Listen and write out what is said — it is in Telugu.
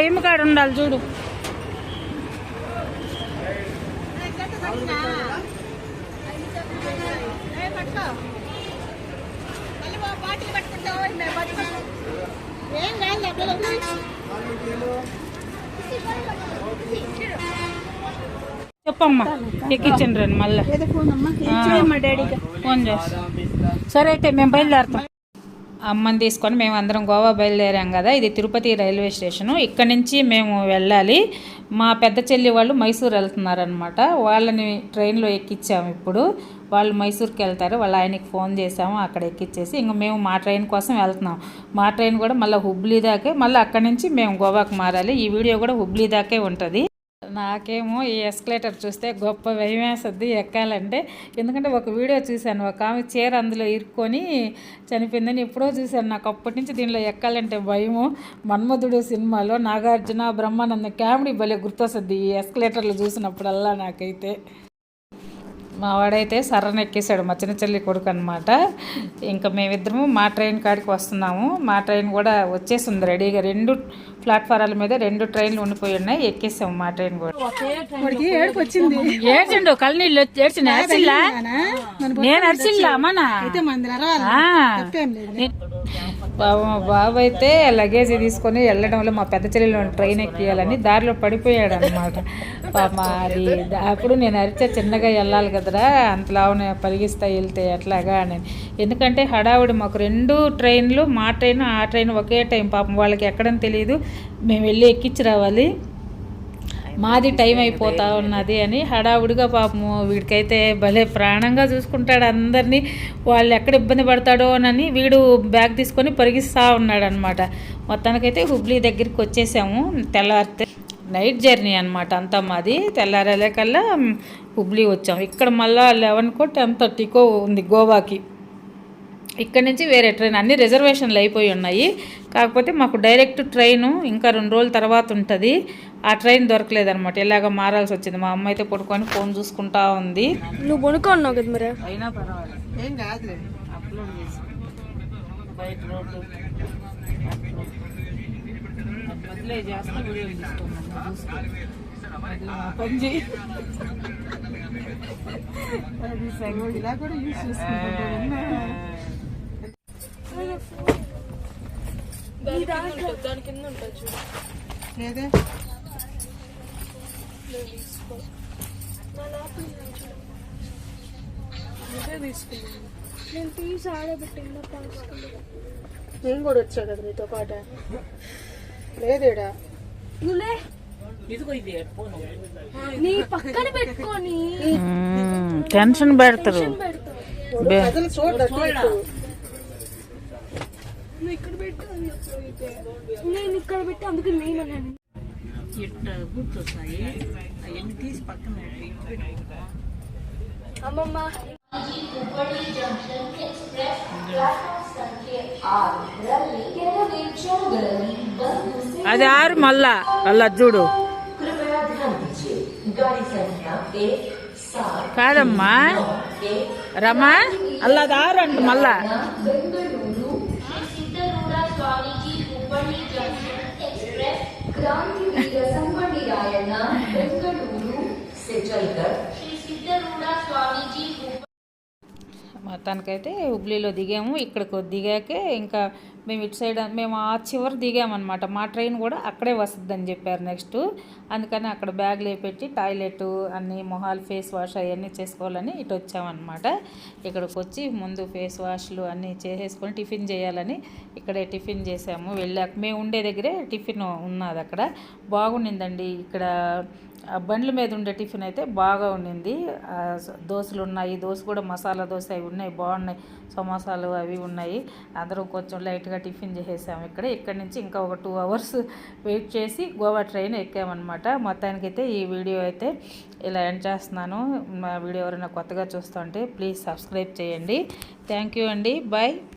ఏమి కాడ ఉండాలి చూడు. చెప్పమ్మా, ఎక్కించండి రండి మళ్ళీ ఫోన్ చేస్తా. సరే అయితే మేము బయలుదేరుతాం. అమ్మని తీసుకొని మేము అందరం గోవా బయలుదేరాం కదా. ఇది తిరుపతి రైల్వే స్టేషను. ఇక్కడి నుంచి మేము వెళ్ళాలి. మా పెద్ద చెల్లి వాళ్ళు మైసూర్ వెళ్తున్నారనమాట. వాళ్ళని ట్రైన్లో ఎక్కించాము. ఇప్పుడు వాళ్ళు మైసూర్కి వెళ్తారు. వాళ్ళ ఆయనకి ఫోన్ చేసాము, అక్కడ ఎక్కించేసి ఇంక మేము మా ట్రైన్ కోసం వెళ్తున్నాం. మా ట్రైన్ కూడా మళ్ళీ హుబ్లీ దాకే, మళ్ళీ అక్కడి నుంచి మేము గోవాకు మారాలి. ఈ వీడియో కూడా హుబ్లీ దాకే ఉంటుంది. నాకేమో ఈ ఎస్కలేటర్ చూస్తే గొప్ప భయం వేస్తుంది ఎక్కాలంటే. ఎందుకంటే ఒక వీడియో చూశాను, ఒక ఆమె చీర అందులో ఇరుక్కొని చనిపోయిందని ఎప్పుడో చూశాను. నాకు అప్పటి నుంచి దీనిలో ఎక్కాలంటే భయము. మన్మధుడు సినిమాలో నాగార్జున బ్రహ్మానందం కామెడీ భలే గుర్తొస్తుంది ఈ ఎస్కలేటర్లు చూసినప్పుడల్లా నాకైతే. మా వాడైతే సర్రను ఎక్కేసాడు, మా చిన్న చెల్లి కొడుకు అనమాట. ఇంకా మేమిద్దరము మా ట్రైన్ కాడికి వస్తున్నాము. మా ట్రైన్ కూడా వచ్చేసింది రెడీగా. 2 ప్లాట్ఫారాల మీద 2 ట్రైన్లు ఉండిపోయి ఉన్నాయి. ఎక్కేసాము మా ట్రైన్ కూడా. ఏడ్చిండు కళ్ళనీళ్ళు ఏడ్చిండు. అరిసిల్లా నేను అరిసిల్లా మన బాబు అయితే లగేజ్ తీసుకొని వెళ్ళడంలో మా పెద్ద చెల్లెలు ట్రైన్ ఎక్కియాలని దారిలో పడిపోయాడు అనమాట. అది అప్పుడు నేను అరిచే చిన్నగా వెళ్ళాలి కదరా, అంతలావునే పరిగిస్తా వెళ్తే ఎట్లాగా అని. ఎందుకంటే హడావుడి మాకు 2 ట్రైన్లు, మా ట్రైన్ ఆ ట్రైన్ ఒకే టైం. పాపం వాళ్ళకి ఎక్కడని తెలియదు, మేము వెళ్ళి ఎక్కించి రావాలి. మాది టైం అయిపోతా ఉన్నది అని హడావుడిగా పాపము వీడికైతే భలే ప్రాణంగా చూసుకుంటాడు అందరినీ. వాళ్ళు ఎక్కడ ఇబ్బంది పడతాడో అని వీడు బ్యాగ్ తీసుకొని పరిగిస్తూ ఉన్నాడు అనమాట. మొత్తానికైతే హుబ్లీ దగ్గరికి వచ్చేసాము. తెల్లారితే నైట్ జర్నీ అనమాట అంతా మాది. తెల్లారేకల్లా హుబ్లీ వచ్చాము. ఇక్కడ మళ్ళీ 11కో 10:30కో ఉంది గోవాకి. ఇక్కడ నుంచి వేరే ట్రైన్, అన్ని రిజర్వేషన్లు అయిపోయి ఉన్నాయి. కాకపోతే మాకు డైరెక్ట్ ట్రైను ఇంకా 2 రోజుల తర్వాత ఉంటుంది. ఆ ట్రైన్ దొరకలేదనమాట, ఇలాగ మారాల్సి వచ్చింది. మా అమ్మ అయితే పడుకొని ఫోన్ చూసుకుంటా ఉంది. నువ్వు పడుకున్నావు కదా మరి. అయినా పర్వాలేదు, ఏం కాదులే. అప్లోడ్ చేసి బయట రోడ్డు బదిలీ చేస్తా వీడియో తీసుకున్నాను. ఇలా కూడా యూజ్ చేసుకుంటా. దాని కింద ఉంటుంది చూడు. లేదే నేను తీసి ఆడబెట్టిందా. నేను కూడా వచ్చా కదా నీతో పాట. లేదేడా నువ్వులే నీ పక్కన పెట్టుకొని టెన్షన్ పెడతారు. నువ్వు ఇక్కడ పెట్టు, నేను ఇక్కడ పెట్టి అందుకే నేను తీసి పక్కన అమ్మమ్మ. అది 6 మళ్ళా అలా చూడు. కాదమ్మా రమా, అలా 6 అంట మళ్ళా. మొత్తానికైతే హుబ్లీలో దిగాము. ఇక్కడికి దిగాకే ఇంకా మేము ఇటు సైడ్, మేము ఆ చివరి దిగామన్నమాట. మా ట్రైన్ కూడా అక్కడే వస్తుందని చెప్పారు నెక్స్ట్. అందుకని అక్కడ బ్యాగ్లు పెట్టి టాయిలెట్ అన్నీ, మొహాలు ఫేస్ వాష్ అవన్నీ చేసుకోవాలని ఇటు వచ్చామన్నమాట. ఇక్కడికి వచ్చి ముందు ఫేస్ వాష్లు అన్నీ చేసేసుకొని టిఫిన్ చేయాలని ఇక్కడే టిఫిన్ చేసాము. వెళ్ళాక మేము ఉండే దగ్గరే టిఫిన్ ఉన్నది, అక్కడ బాగుండిందండి. ఇక్కడ బండ్ల మీద ఉండే టిఫిన్ అయితే బాగా ఉండింది. దోశలు ఉన్నాయి, దోశ కూడా మసాలా దోశ అవి ఉన్నాయి, బాగున్నాయి. సమోసాలు అవి ఉన్నాయి. అందరం కొంచెం లైట్గా టిఫిన్ చేసేసాము. ఇక్కడి నుంచి ఇంకా ఒక 2 hours వెయిట్ చేసి గోవా ట్రైన్ ఎక్కామన్నమాట. మొత్తానికైతే ఈ వీడియో అయితే ఇలా ఎండ్ చేస్తున్నాను. మా వీడియో ఎవరైనా కొత్తగా చూస్తుంటే ప్లీజ్ సబ్స్క్రైబ్ చేయండి. థ్యాంక్ యూ అండి. బాయ్.